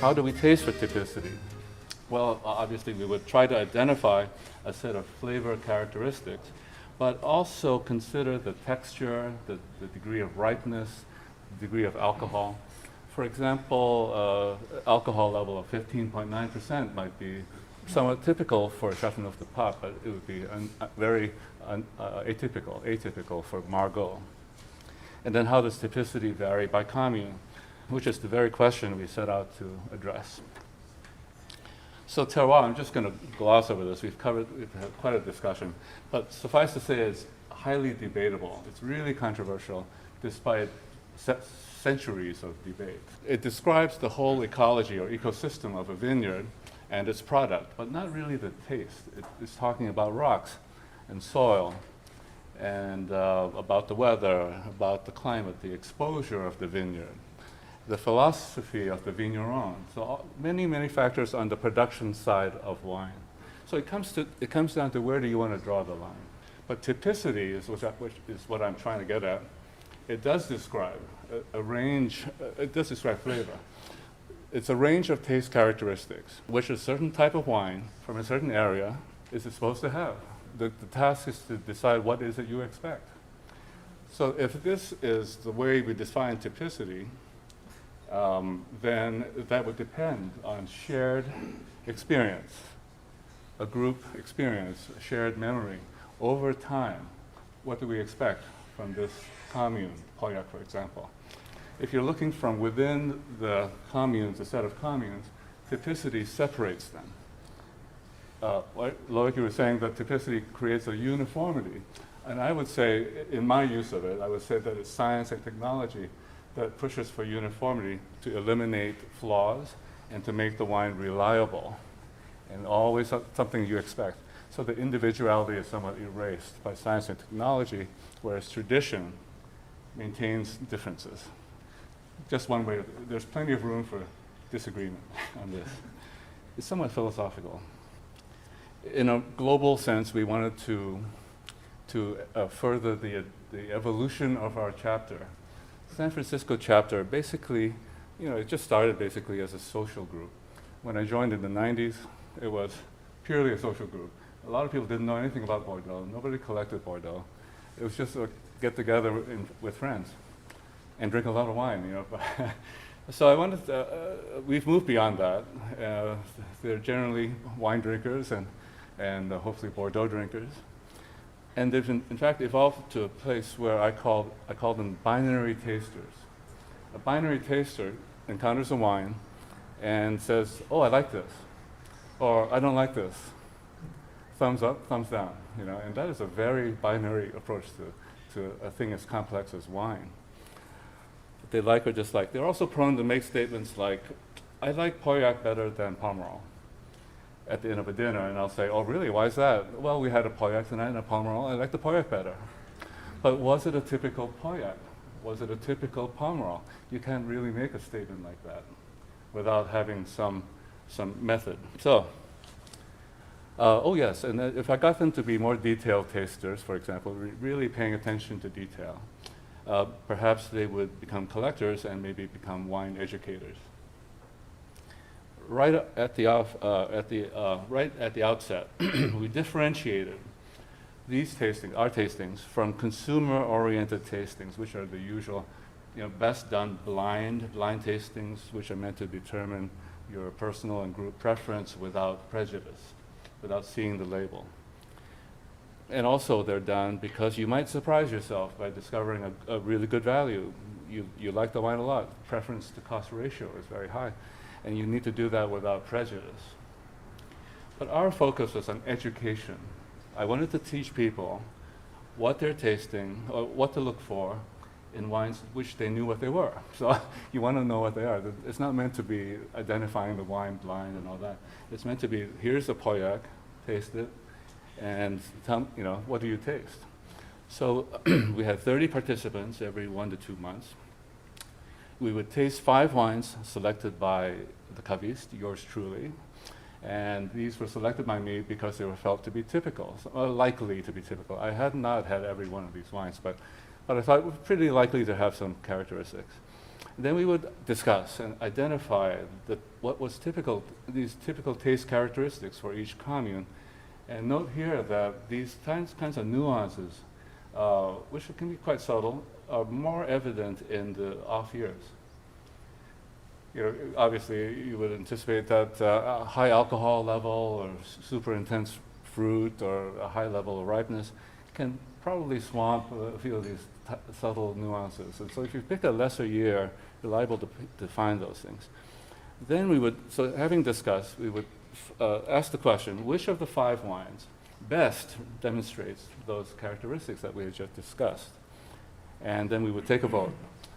How do we taste for typicity? Well, obviously we would try to identify a set of flavor characteristics, but also consider the texture, the degree of ripeness, the degree of alcohol. For example, alcohol level of 15.9% might be somewhat typical for Chateauneuf de Pape, but it would be very atypical for Margaux. And then how does typicity vary by commune, which is the very question we set out to address. So terroir, I'm just going to gloss over this. We've had quite a discussion, but suffice to say it's highly debatable. It's really controversial despite centuries of debate. It describes the whole ecology or ecosystem of a vineyard and its product, but not really the taste. It's talking about rocks and soil and about the weather, about the climate, the exposure of the vineyard, the philosophy of the vigneron. So many factors on the production side of wine. So it comes down to where do you want to draw the line. But typicity is which is what I'm trying to get at. It does describe a range, it does describe flavor. It's a range of taste characteristics, which a certain type of wine from a certain area is supposed to have. The task is to decide what is it you expect. So if this is the way we define typicity, then that would depend on shared experience, a group experience, a shared memory. Over time, what do we expect from this commune, Pauillac, for example? If you're looking from within the communes, a set of communes, typicity separates them. Loic, you were saying that typicity creates a uniformity. And I would say, in my use of it, I would say that it's science and technology that pushes for uniformity to eliminate flaws and to make the wine reliable and always something you expect. So the individuality is somewhat erased by science and technology, whereas tradition maintains differences. Just one way, there's plenty of room for disagreement on this. It's somewhat philosophical. In a global sense, we wanted to further the evolution of our chapter. San Francisco chapter, basically, it just started basically as a social group. When I joined in the 90s, it was purely a social group. A lot of people didn't know anything about Bordeaux. Nobody collected Bordeaux. It was just a get-together with friends and drink a lot of wine, So I wanted to, we've moved beyond that. They're generally wine drinkers and hopefully Bordeaux drinkers. And they've in fact evolved to a place where I call them binary tasters. A binary taster encounters a wine and says, oh, I like this, or I don't like this. Thumbs up, thumbs down, and that is a very binary approach to a thing as complex as wine. They like or dislike. They're also prone to make statements like, I like Pauillac better than Pomerol at the end of a dinner, and I'll say, oh really, why is that? Well, we had a Pauillac tonight and a Pomerol, I like the Pauillac better. But was it a typical Pauillac? Was it a typical Pomerol? You can't really make a statement like that without having some method. So, oh yes, and if I got them to be more detailed tasters, for example, really paying attention to detail, perhaps they would become collectors and maybe become wine educators. Right at the outset, we differentiated our tastings from consumer-oriented tastings, which are the usual, best done blind tastings, which are meant to determine your personal and group preference without prejudice, without seeing the label. And also they're done because you might surprise yourself by discovering a really good value. You like the wine a lot. Preference to cost ratio is very high. And you need to do that without prejudice. But our focus was on education. I wanted to teach people what they're tasting, or what to look for in wines which they knew what they were. So you want to know what they are. It's not meant to be identifying the wine blind and all that. It's meant to be, here's a Pauillac, taste it, and tell, what do you taste? So we had 30 participants every 1 to 2 months. We would taste 5 wines selected by the caviste, yours truly, and these were selected by me because they were felt to be typical, likely to be typical. I had not had every one of these wines, but I thought it was pretty likely to have some characteristics. Then we would discuss and identify what was typical, these typical taste characteristics for each commune. And note here that these kinds of nuances, which can be quite subtle, are more evident in the off years. You know, obviously, you would anticipate that a high alcohol level or super intense fruit or a high level of ripeness can probably swamp a few of these subtle nuances. And so if you pick a lesser year, you're liable to find those things. Then we would, so having discussed, we would ask the question, which of the 5 wines best demonstrates those characteristics that we had just discussed? And then we would take a vote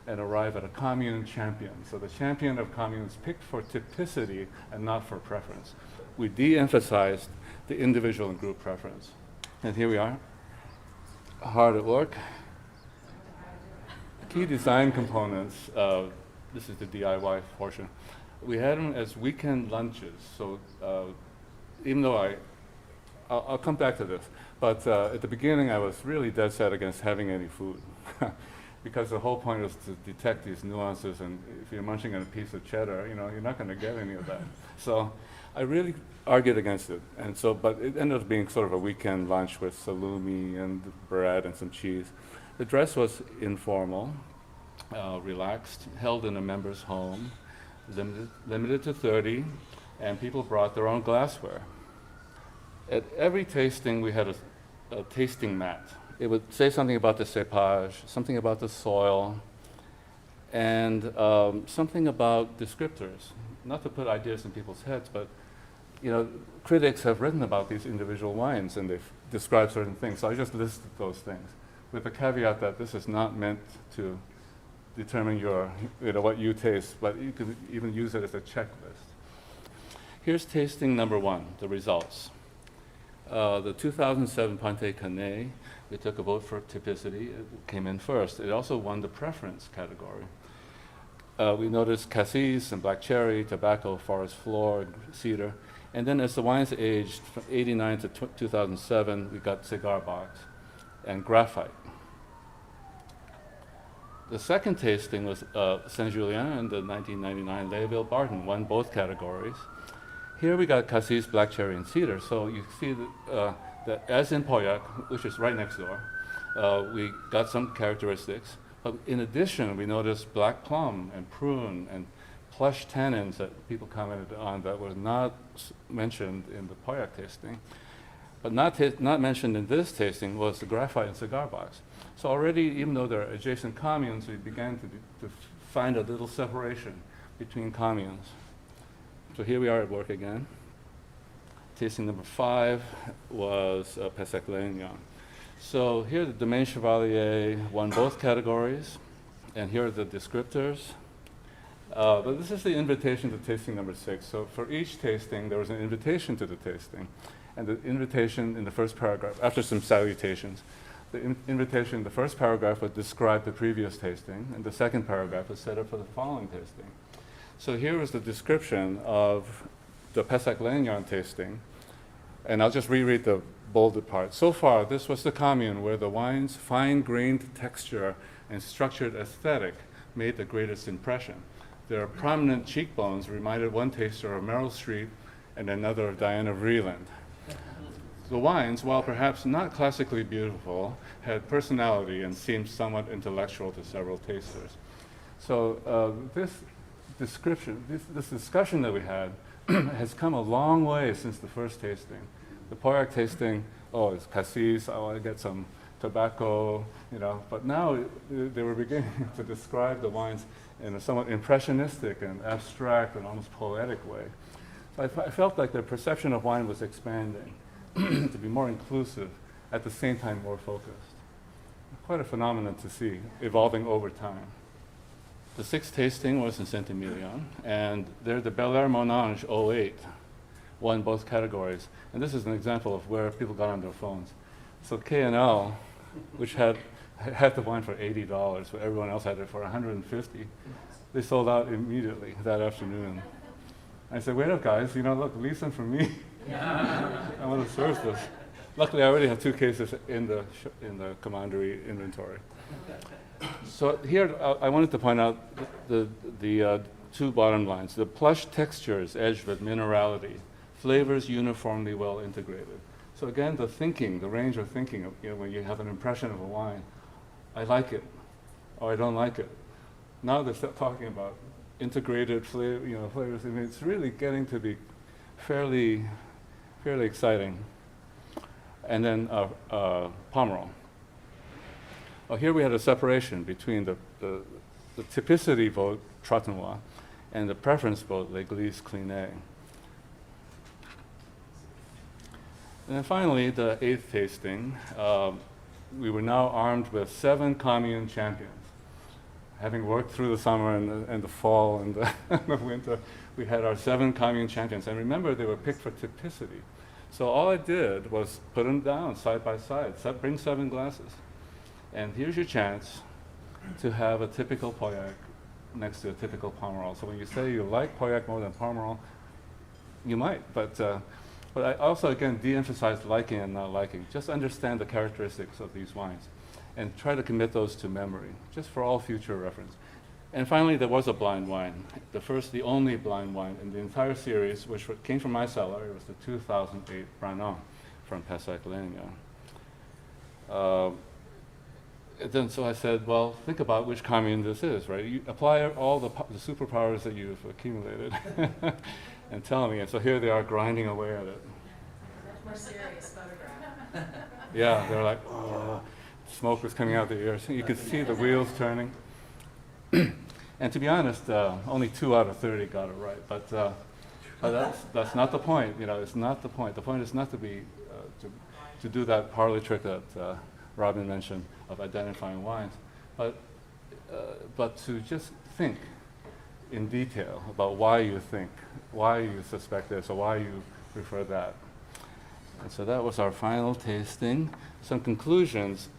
and arrive at a commune champion. So the champion of communes picked for typicity and not for preference. We de-emphasized the individual and group preference. And here we are, hard at work. Key design components, this is the DIY portion. We had them as weekend lunches. So even though I'll come back to this, but at the beginning I was really dead set against having any food. Because the whole point was to detect these nuances, and if you're munching on a piece of cheddar, you know, you're not going to get any of that. So I really argued against it, and so, but it ended up being sort of a weekend lunch with salumi and bread and some cheese. The dress was informal, relaxed, held in a member's home, limited to 30, and people brought their own glassware. At every tasting, we had a tasting mat. It would say something about the cepage, something about the soil, and something about descriptors. Not to put ideas in people's heads, but you know, critics have written about these individual wines and they've described certain things. So I just listed those things, with the caveat that this is not meant to determine your, you know, what you taste, but you can even use it as a checklist. Here's tasting number 1, the results. The 2007 Pontet-Canet, we took a vote for typicity. It came in first. It also won the preference category. We noticed cassis and black cherry, tobacco, forest floor, cedar. And then as the wines aged from 89 to 2007, we got cigar box and graphite. The second tasting was Saint-Julien and the 1999 Léville Barton, won both categories. Here we got cassis, black cherry, and cedar. So you see that as in Pauillac, which is right next door, we got some characteristics. But in addition, we noticed black plum and prune and plush tannins that people commented on that were not mentioned in the Pauillac tasting. But not mentioned in this tasting was the graphite and cigar box. So already, even though they're adjacent communes, we began to find a little separation between communes. So here we are at work again. Tasting number 5 was Pessac-Leognan. So here the Domaine de Chevalier won both categories, and here are the descriptors. But this is the invitation to tasting number 6. So for each tasting, there was an invitation to the tasting. And the invitation in the first paragraph, after some salutations, the invitation in the first paragraph would describe the previous tasting, and the second paragraph was set up for the following tasting. So here is the description of the Pessac-Leognan tasting, and I'll just reread the bolded part. So far, this was the commune where the wine's fine-grained texture and structured aesthetic made the greatest impression. Their prominent cheekbones reminded one taster of Meryl Streep and another of Diana Vreeland. The wines, while perhaps not classically beautiful, had personality and seemed somewhat intellectual to several tasters. So this description, this discussion that we had has come a long way since the first tasting. The Pauillac tasting, oh, it's cassis, I want to get some tobacco, you know, but now they were beginning to describe the wines in a somewhat impressionistic and abstract and almost poetic way. So I felt like their perception of wine was expanding to be more inclusive, at the same time more focused. Quite a phenomenon to see, evolving over time. The 6th tasting was in Saint-Emilion, and there the Bel Air Monange 08 won both categories. And this is an example of where people got on their phones. So K&L, which had the wine for $80, but everyone else had it for $150, they sold out immediately that afternoon. I said, wait up guys, you know, look, leave some for me. I want to serve this. Luckily, I already have 2 cases in the Commanderie inventory. So here, I wanted to point out the 2 bottom lines. The plush textures edged with minerality, flavors uniformly well integrated. So again, the range of thinking, when you have an impression of a wine, I like it, or I don't like it. Now they start talking about integrated flavors. I mean, it's really getting to be fairly exciting. And then Pomerol. Well, here we had a separation between the typicity vote, Trotanois, and the preference vote, L'Église Clinée. And then finally, the 8th tasting, we were now armed with 7 commune champions. Having worked through the summer and the fall and the winter, we had our 7 commune champions. And remember, they were picked for typicity. So all I did was put them down side by side, bring 7 glasses. And here's your chance to have a typical Pauillac next to a typical Pomerol. So when you say you like Pauillac more than Pomerol, you might, but I also, again, de-emphasize liking and not liking. Just understand the characteristics of these wines and try to commit those to memory, just for all future reference. And finally, there was a blind wine, the only blind wine in the entire series, which came from my cellar. It was the 2008 Branon from Pessac-Leognan. Then so I said, well, think about which commune this is, right? You apply all the superpowers that you've accumulated and tell me. And so here they are grinding away at it. Much more serious photograph. Yeah, they're like, oh, smoke was coming out the ears. You could see the wheels turning. And to be honest, only 2 out of 30 got it right. But that's not the point. It's not the point. The point is not to be to do that parlor trick that Robin mentioned of identifying wines, but to just think in detail about why you suspect this, or why you prefer that. And so that was our final tasting. Some conclusions.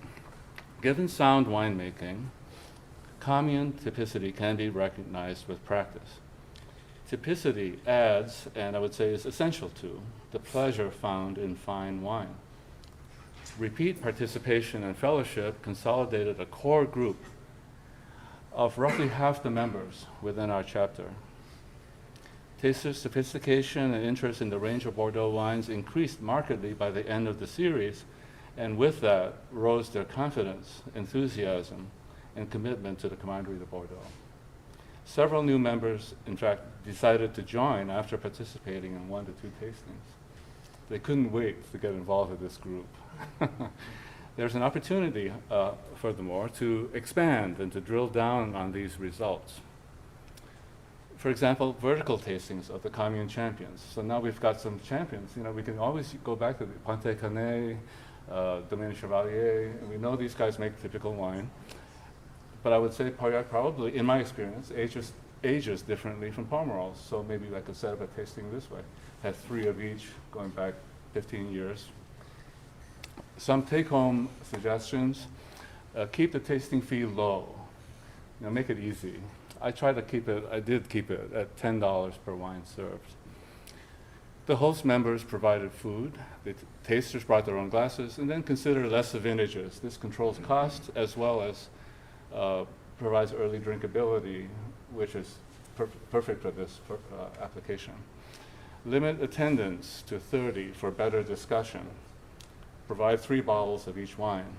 Given sound winemaking, commune typicity can be recognized with practice. Typicity adds, and I would say is essential to, the pleasure found in fine wine. Repeat participation and fellowship consolidated a core group of roughly half the members within our chapter. Tasters' sophistication and interest in the range of Bordeaux wines increased markedly by the end of the series, and with that rose their confidence, enthusiasm, and commitment to the Commanderie de Bordeaux. Several new members, in fact, decided to join after participating in 1 to 2 tastings. They couldn't wait to get involved with this group. There's an opportunity, furthermore, to expand and to drill down on these results. For example, vertical tastings of the commune champions. So now we've got some champions. We can always go back to the Pontet-Canet, Domaine de Chevalier, and we know these guys make typical wine. But I would say Pauillac probably, in my experience, ages differently from Pomerol. So maybe I could set up a tasting this way. Have 3 of each going back 15 years. Some take-home suggestions. Keep the tasting fee low. Make it easy. I did keep it at $10 per wine served. The host members provided food. The tasters brought their own glasses, and then consider lesser vintages. This controls cost as well as provides early drinkability, which is perfect for this application. Limit attendance to 30 for better discussion. Provide 3 bottles of each wine.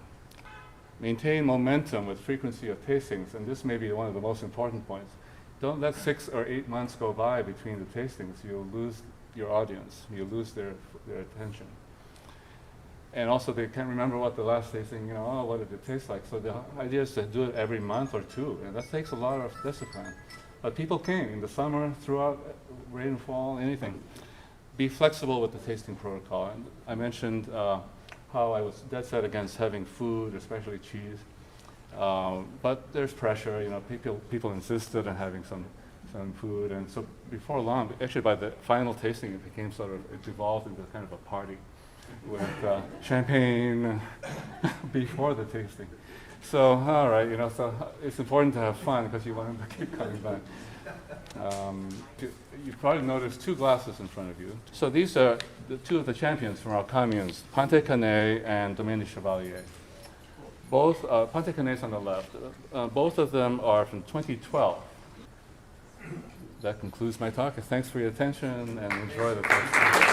Maintain momentum with frequency of tastings, and this may be one of the most important points. Don't let 6 or 8 months go by between the tastings. You'll lose your audience. You'll lose their attention. And also, they can't remember what the last tasting, what did it taste like? So the idea is to do it every month or 2, and that takes a lot of discipline. But people came in the summer, throughout rain and fall, anything. Be flexible with the tasting protocol. And I mentioned how I was dead set against having food, especially cheese. But there's pressure, people insisted on having some food. And so before long, actually by the final tasting, it became it evolved into kind of a party with champagne before the tasting. So, all right, so it's important to have fun because you want them to keep coming back. You probably noticed two glasses in front of you. So these are the two of the champions from our communes, Pontet-Canet and Domaine de Chevalier. Both, Pontet-Canet is on the left. Both of them are from 2012. That concludes my talk. Thanks for your attention and enjoy the talk.